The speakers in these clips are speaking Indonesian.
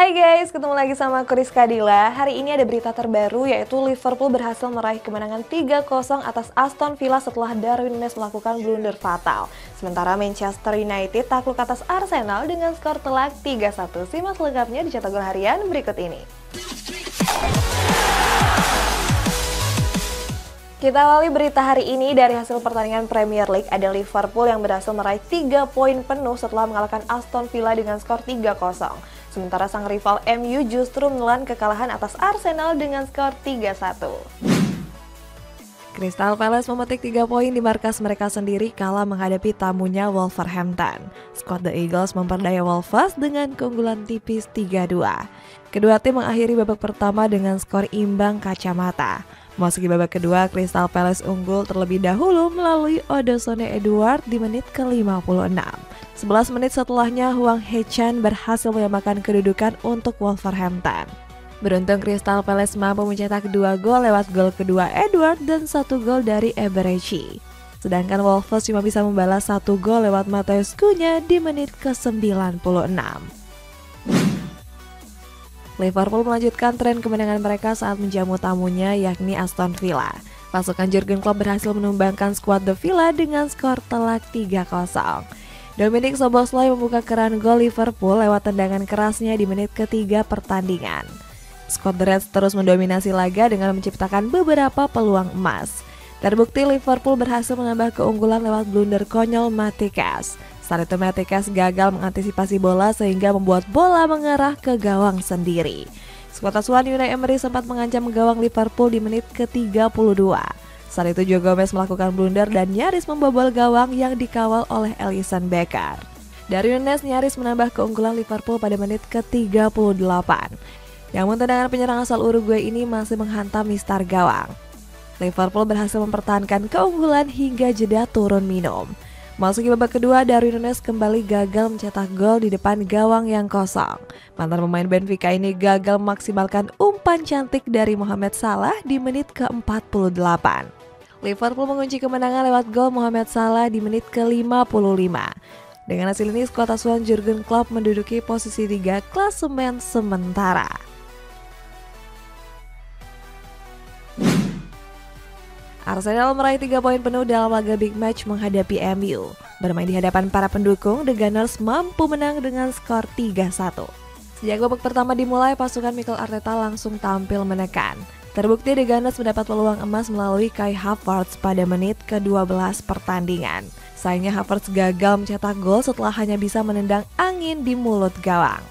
Hai guys, ketemu lagi sama aku Rizka Dila. Hari ini ada berita terbaru yaitu Liverpool berhasil meraih kemenangan 3-0 atas Aston Villa setelah Darwin Núñez melakukan blunder fatal. Sementara Manchester United takluk atas Arsenal dengan skor telak 3-1. Simak selengkapnya di Cetak Gol Harian berikut ini. Kita awali berita hari ini dari hasil pertandingan Premier League. Ada Liverpool yang berhasil meraih 3 poin penuh setelah mengalahkan Aston Villa dengan skor 3-0. Sementara sang rival MU justru menelan kekalahan atas Arsenal dengan skor 3-1. Crystal Palace memetik 3 poin di markas mereka sendiri kala menghadapi tamunya Wolverhampton. Skuad The Eagles memperdaya Wolves dengan keunggulan tipis 3-2. Kedua tim mengakhiri babak pertama dengan skor imbang kacamata. Meski babak kedua, Crystal Palace unggul terlebih dahulu melalui Odsonne Edouard di menit ke-56. 11 menit setelahnya, Hwang Hee-chan berhasil menyamakan kedudukan untuk Wolverhampton. Beruntung Crystal Palace mampu mencetak 2 gol lewat gol kedua Edouard dan 1 gol dari Eberechi. Sedangkan Wolves cuma bisa membalas 1 gol lewat Matheus Cunha di menit ke-96. Liverpool melanjutkan tren kemenangan mereka saat menjamu tamunya yakni Aston Villa. Pasukan Jurgen Klopp berhasil menumbangkan skuad The Villa dengan skor telak 3-0. Dominic Szoboszlai membuka keran gol Liverpool lewat tendangan kerasnya di menit ketiga pertandingan. Skuad The Reds terus mendominasi laga dengan menciptakan beberapa peluang emas. Terbukti Liverpool berhasil menambah keunggulan lewat blunder konyol Matikas. Saat itu Matikas gagal mengantisipasi bola sehingga membuat bola mengarah ke gawang sendiri. Skuad asuhan Unai Emery sempat mengancam gawang Liverpool di menit ke-32. Saat itu Joe Gomez melakukan blunder dan nyaris membobol gawang yang dikawal oleh Alisson Becker. Darwin Núñez nyaris menambah keunggulan Liverpool pada menit ke-38. Namun tendangan penyerang asal Uruguay ini masih menghantam mistar gawang. Liverpool berhasil mempertahankan keunggulan hingga jeda turun minum. Masuki babak kedua, Darwin Núñez kembali gagal mencetak gol di depan gawang yang kosong. Mantan pemain Benfica ini gagal memaksimalkan umpan cantik dari Mohamed Salah di menit ke-48. Liverpool mengunci kemenangan lewat gol Mohamed Salah di menit ke-55. Dengan hasil ini, skuad asuhan Jurgen Klopp menduduki posisi 3 klasemen sementara. Arsenal meraih 3 poin penuh dalam laga big match menghadapi MU. Bermain di hadapan para pendukung, The Gunners mampu menang dengan skor 3-1. Sejak babak pertama dimulai, pasukan Mikel Arteta langsung tampil menekan. Terbukti The Gunners mendapat peluang emas melalui Kai Havertz pada menit ke-12 pertandingan. Sayangnya Havertz gagal mencetak gol setelah hanya bisa menendang angin di mulut gawang.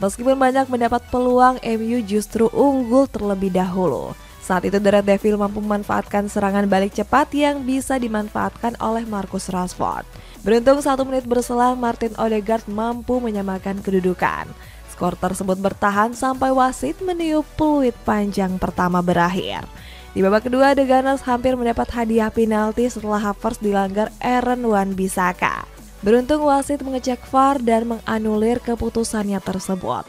Meskipun banyak mendapat peluang, MU justru unggul terlebih dahulu. Saat itu The Red Devil mampu memanfaatkan serangan balik cepat yang bisa dimanfaatkan oleh Marcus Rashford. Beruntung 1 menit berselang, Martin Odegaard mampu menyamakan kedudukan. Skor tersebut bertahan sampai wasit meniup peluit panjang pertama berakhir. Di babak kedua, The Gunners hampir mendapat hadiah penalti setelah Havertz dilanggar Aaron Wan-Bissaka. Beruntung wasit mengecek VAR dan menganulir keputusannya tersebut.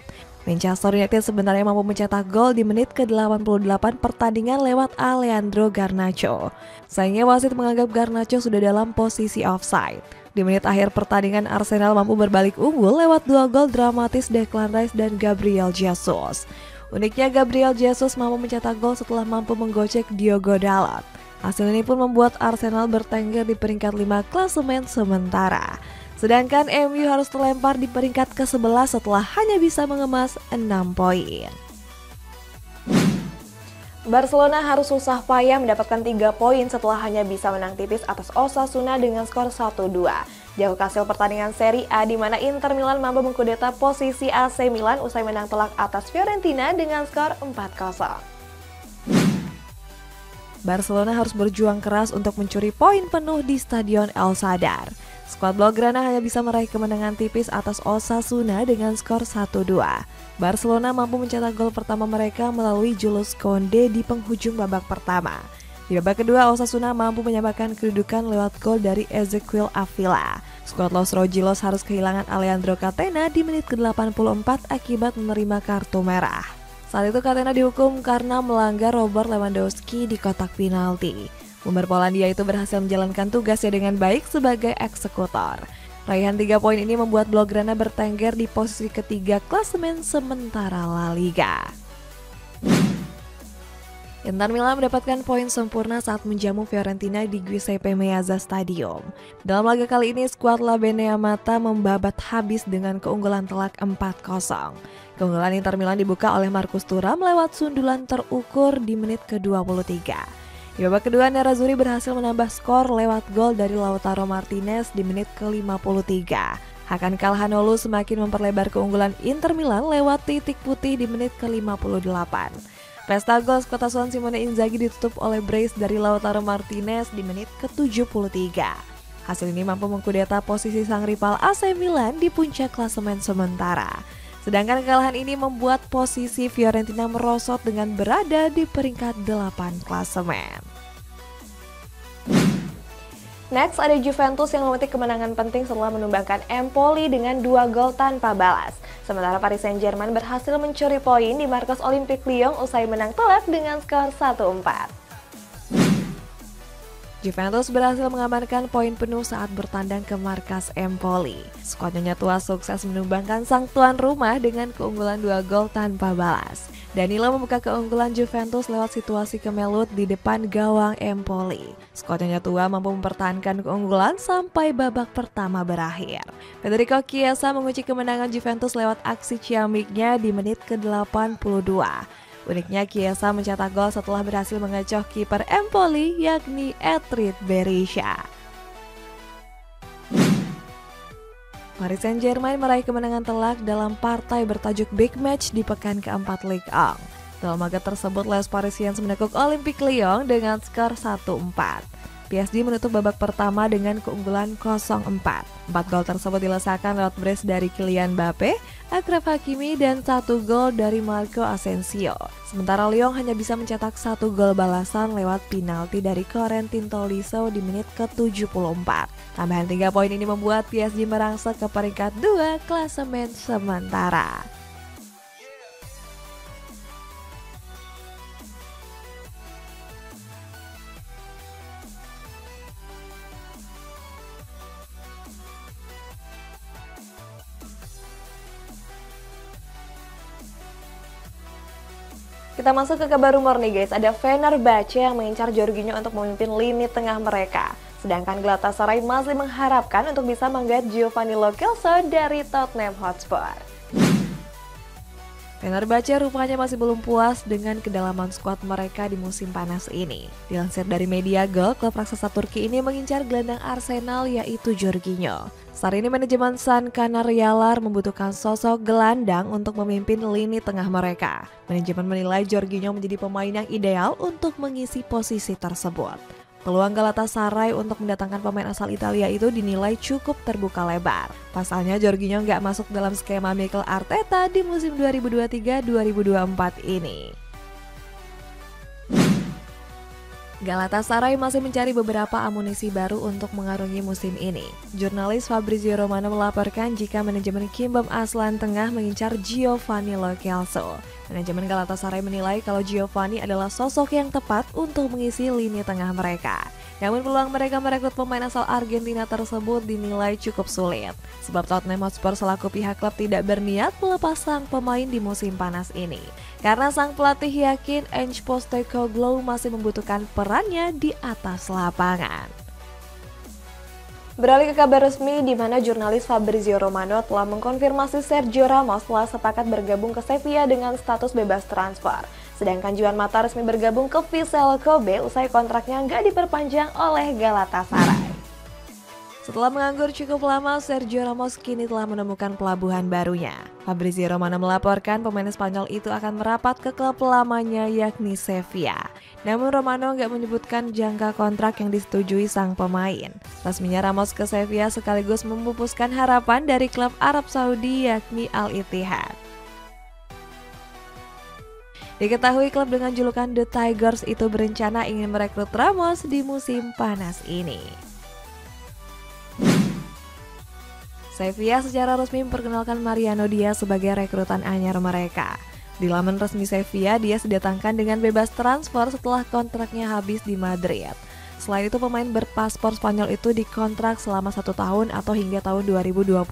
Manchester United sebenarnya mampu mencetak gol di menit ke-88 pertandingan lewat Alejandro Garnacho. Sayangnya wasit menganggap Garnacho sudah dalam posisi offside. Di menit akhir pertandingan, Arsenal mampu berbalik unggul lewat 2 gol dramatis Declan Rice dan Gabriel Jesus. Uniknya Gabriel Jesus mampu mencetak gol setelah mampu menggocek Diogo Dalot. Hasil ini pun membuat Arsenal bertengger di peringkat 5 klasemen sementara. Sedangkan MU harus terlempar di peringkat ke-11 setelah hanya bisa mengemas 6 poin. Barcelona harus susah payah mendapatkan 3 poin setelah hanya bisa menang tipis atas Osasuna dengan skor 1-2. Jauh hasil pertandingan Serie A di mana Inter Milan mampu mengkudeta posisi AC Milan usai menang telak atas Fiorentina dengan skor 4-0. Barcelona harus berjuang keras untuk mencuri poin penuh di Stadion El Sadar. Skuad Blaugrana hanya bisa meraih kemenangan tipis atas Osasuna dengan skor 1-2. Barcelona mampu mencetak gol pertama mereka melalui Jules Koundé di penghujung babak pertama. Di babak kedua, Osasuna mampu menyamakan kedudukan lewat gol dari Ezequiel Avila. Skuad Los Rojillos harus kehilangan Alejandro Catena di menit ke-84 akibat menerima kartu merah. Saat itu Catena dihukum karena melanggar Robert Lewandowski di kotak penalti. Pemain Polandia itu berhasil menjalankan tugasnya dengan baik sebagai eksekutor. Raihan 3 poin ini membuat Blaugrana bertengger di posisi ketiga klasemen sementara La Liga. Inter Milan mendapatkan poin sempurna saat menjamu Fiorentina di Giuseppe Meazza Stadium. Dalam laga kali ini, skuad La Beneamata membabat habis dengan keunggulan telak 4-0. Keunggulan Inter Milan dibuka oleh Marcus Thuram lewat sundulan terukur di menit ke-23. Di babak kedua, Nerazzurri berhasil menambah skor lewat gol dari Lautaro Martinez di menit ke-53. Hakan Calhanoglu semakin memperlebar keunggulan Inter Milan lewat titik putih di menit ke-58. Pesta gol skuad asuhan Simone Inzaghi ditutup oleh brace dari Lautaro Martinez di menit ke-73. Hasil ini mampu mengkudeta posisi sang rival AC Milan di puncak klasemen sementara. Sedangkan kekalahan ini membuat posisi Fiorentina merosot dengan berada di peringkat 8 klasemen. Next, ada Juventus yang memetik kemenangan penting setelah menumbangkan Empoli dengan 2 gol tanpa balas. Sementara Paris Saint-Germain berhasil mencuri poin di markas Olympique Lyon usai menang telak dengan skor 1-4. Juventus berhasil mengamankan poin penuh saat bertandang ke markas Empoli. Skuad Nyonya Tua sukses menumbangkan sang tuan rumah dengan keunggulan 2 gol tanpa balas. Danilo membuka keunggulan Juventus lewat situasi kemelut di depan gawang Empoli. Skuad Nyonya Tua mampu mempertahankan keunggulan sampai babak pertama berakhir. Federico Chiesa mengunci kemenangan Juventus lewat aksi ciamiknya di menit ke-82. Uniknya Chiesa mencetak gol setelah berhasil mengecoh kiper Empoli yakni Edrit Berisha. Paris Saint-Germain meraih kemenangan telak dalam partai bertajuk Big Match di pekan keempat Ligue 1. Dalam laga tersebut, Les Parisiens menekuk Olympique Lyon dengan skor 1-4. PSG menutup babak pertama dengan keunggulan 0-4. 4 gol tersebut dilesakan lewat brace dari Kylian Mbappe, Achraf Hakimi, dan 1 gol dari Marco Asensio. Sementara Lyon hanya bisa mencetak 1 gol balasan lewat penalti dari Corentin Tolisso di menit ke-74. Tambahan 3 poin ini membuat PSG merangsek ke peringkat 2 klasemen sementara. Kita masuk ke kabar rumor nih guys, ada Fenerbahce yang mengincar Jorginho untuk memimpin lini tengah mereka. Sedangkan Galatasaray masih mengharapkan untuk bisa menggait Giovanni Lo Celso dari Tottenham Hotspur. Fenerbahce rupanya masih belum puas dengan kedalaman skuad mereka di musim panas ini. Dilansir dari media Gol, klub raksasa Turki ini mengincar gelandang Arsenal yaitu Jorginho. Saat ini manajemen San Kanaryalar membutuhkan sosok gelandang untuk memimpin lini tengah mereka. Manajemen menilai Jorginho menjadi pemain yang ideal untuk mengisi posisi tersebut. Peluang Galatasaray untuk mendatangkan pemain asal Italia itu dinilai cukup terbuka lebar. Pasalnya Jorginho nggak masuk dalam skema Mikel Arteta di musim 2023-2024 ini. Galatasaray masih mencari beberapa amunisi baru untuk mengarungi musim ini. Jurnalis Fabrizio Romano melaporkan jika manajemen Kimbem Aslan tengah mengincar Giovanni Lo Celso. Manajemen Galatasaray menilai kalau Giovanni adalah sosok yang tepat untuk mengisi lini tengah mereka. Namun peluang mereka merekrut pemain asal Argentina tersebut dinilai cukup sulit. Sebab Tottenham Hotspur selaku pihak klub tidak berniat melepas sang pemain di musim panas ini. Karena sang pelatih yakin Ange Postecoglou masih membutuhkan perannya di atas lapangan. Beralih ke kabar resmi di mana jurnalis Fabrizio Romano telah mengkonfirmasi Sergio Ramos telah sepakat bergabung ke Sevilla dengan status bebas transfer. Sedangkan Juan Mata resmi bergabung ke Vissel Kobe usai kontraknya nggak diperpanjang oleh Galatasaray. Setelah menganggur cukup lama, Sergio Ramos kini telah menemukan pelabuhan barunya. Fabrizio Romano melaporkan pemain Spanyol itu akan merapat ke klub lamanya yakni Sevilla. Namun Romano nggak menyebutkan jangka kontrak yang disetujui sang pemain. Resminya Ramos ke Sevilla sekaligus memupuskan harapan dari klub Arab Saudi yakni Al Ittihad. Diketahui klub dengan julukan The Tigers itu berencana ingin merekrut Ramos di musim panas ini. Sevilla secara resmi memperkenalkan Mariano Diaz sebagai rekrutan anyar mereka. Di laman resmi Sevilla, Diaz didatangkan dengan bebas transfer setelah kontraknya habis di Madrid. Selain itu, pemain berpaspor Spanyol itu dikontrak selama 1 tahun atau hingga tahun 2024.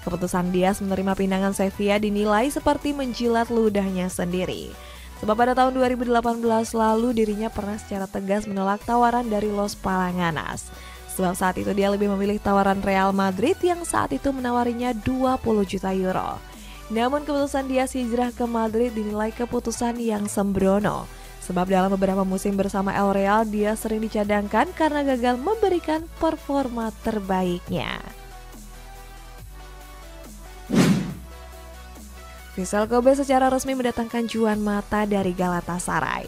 Keputusan Diaz menerima pinangan Sevilla dinilai seperti menjilat ludahnya sendiri. Sebab pada tahun 2018 lalu dirinya pernah secara tegas menolak tawaran dari Los Palanganas. Sebab saat itu dia lebih memilih tawaran Real Madrid yang saat itu menawarinya 20 juta euro. Namun keputusan Diaz hijrah ke Madrid dinilai keputusan yang sembrono. Sebab dalam beberapa musim bersama El Real dia sering dicadangkan karena gagal memberikan performa terbaiknya. Vissel Kobe secara resmi mendatangkan Juan Mata dari Galatasaray.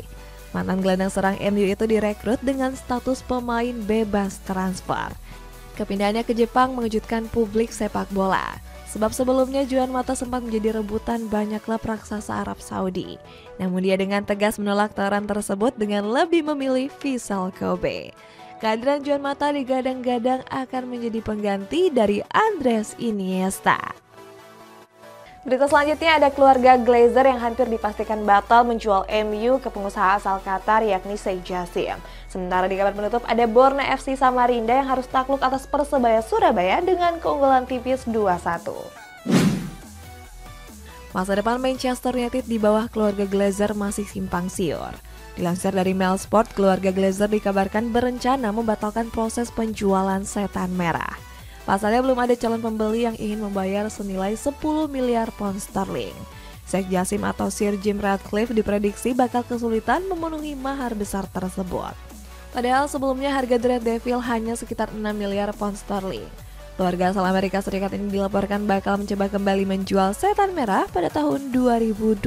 Mantan gelandang serang MU itu direkrut dengan status pemain bebas transfer. Kepindahannya ke Jepang mengejutkan publik sepak bola. Sebab sebelumnya Juan Mata sempat menjadi rebutan banyak klub raksasa Arab Saudi. Namun dia dengan tegas menolak tawaran tersebut dengan lebih memilih Vissel Kobe. Kehadiran Juan Mata digadang-gadang akan menjadi pengganti dari Andres Iniesta. Berita selanjutnya ada keluarga Glazer yang hampir dipastikan batal menjual MU ke pengusaha asal Qatar yakni Sheikh Jassim. Sementara di kabar penutup ada Borneo FC Samarinda yang harus takluk atas Persebaya Surabaya dengan keunggulan tipis 2-1. Masa depan Manchester United di bawah keluarga Glazer masih simpang siur. Dilansir dari Mail Sport, keluarga Glazer dikabarkan berencana membatalkan proses penjualan Setan Merah. Pasalnya belum ada calon pembeli yang ingin membayar senilai 10 miliar pound sterling. Sheikh Jassim atau Sir Jim Ratcliffe diprediksi bakal kesulitan memenuhi mahar besar tersebut. Padahal sebelumnya harga The Red Devil hanya sekitar 6 miliar pound sterling. Keluarga asal Amerika Serikat ini dilaporkan bakal mencoba kembali menjual Setan Merah pada tahun 2025.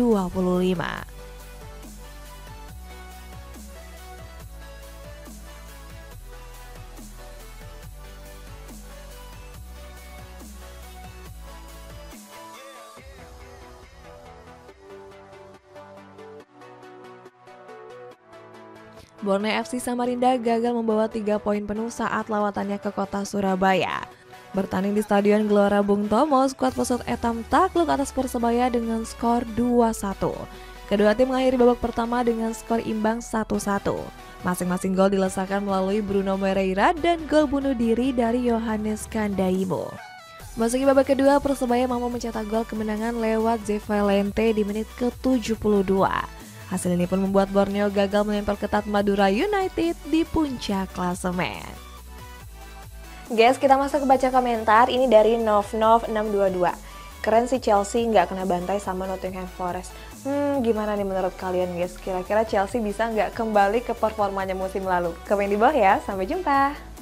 Borneo FC Samarinda gagal membawa 3 poin penuh saat lawatannya ke kota Surabaya. Bertanding di Stadion Gelora Bung Tomo, skuad Pesut Etam takluk atas Persebaya dengan skor 2-1. Kedua tim mengakhiri babak pertama dengan skor imbang 1-1. Masing-masing gol dilesakan melalui Bruno Moreira dan gol bunuh diri dari Yohanes Kandaimo. Memasuki babak kedua, Persebaya mampu mencetak gol kemenangan lewat Ze Valente di menit ke-72. Hasil ini pun membuat Borneo gagal menempel ketat Madura United di puncak klasemen. Guys, kita masuk ke baca komentar. Ini dari Novnov622. Keren sih Chelsea nggak kena bantai sama Nottingham Forest. Gimana nih menurut kalian guys? Kira-kira Chelsea bisa nggak kembali ke performanya musim lalu? Komen di bawah ya. Sampai jumpa.